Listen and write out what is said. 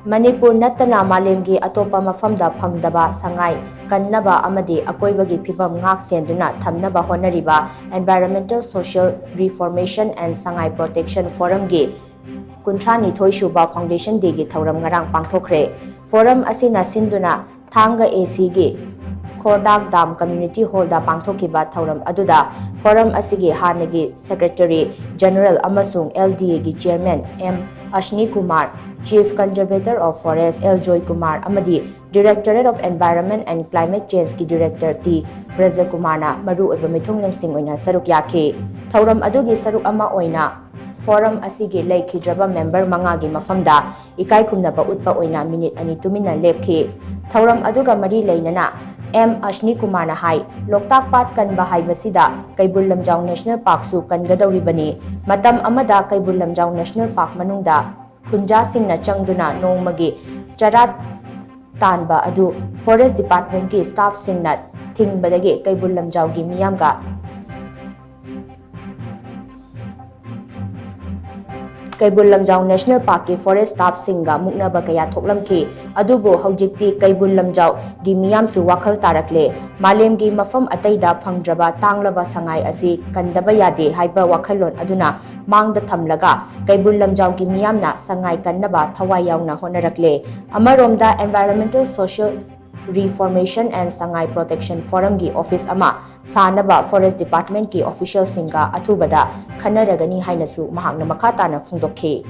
Manipur NATTANA MALEMGI ATOPPA MAPHAMDA PHANGDABA SANGAI KANNABA AMADI AKOIBAGI PHIVAM NGAK SHENDUNA THAMNABA HOTNARIBA Environmental Social Reformation and SANGAI Protection Forumgi Kuntrani Suba Foundation Degi Thouram Ngarang Pangthokhre Forum asina sinduna Thanga AC-gi Kordak Dam Community Hall da Pangthokiba Thouram aduda Forum asigi hanagi Secretary General amasung LDA gi Chairman M Ashni Kumar Chief Conservator of Forest L Joy Kumar amadi Directorate of Environment and Climate Change ki Director T Braza Kumarna maru oiba mithung langsing oina saruk yakhi Thouram adugi saruk ama oina Forum asigi laikhidraba member mangagi mafamda ikai khumnaba utpa oina minute ani tumina lepki Thouram aduga mari leinana M Ashni Kumarna hai Loktak Pat Kanba haibasida Kaibul Lamjau National Park su kangadawribani matam amada Kaibul Lamjau National Park manungda Khunja singna changduna nongmagi charat tanba adu Forest Department ki staff singna thingbadagi Kaibul Lamjau gi miyamga Kaibul Lamjau National Park ki Forest Staff singa muknaba kaya thoklamki adubo haujikti Kaibul Lamjau gi miyam su wakhal tarakle malem gi mafam ataida phangdraba tanglaba sangai asi kandaba yade haiba wakhalon aduna mangda thamlaga Kaibul Lamjau gi miyamna sangai kannaba thawai yauna honarakle amaromda Environmental Social Reformation and Sangai Protection Forum gi office ama Sanaba Forest Department ki official singa athubada khanaragani hainasu mahakna makata na phungdokhe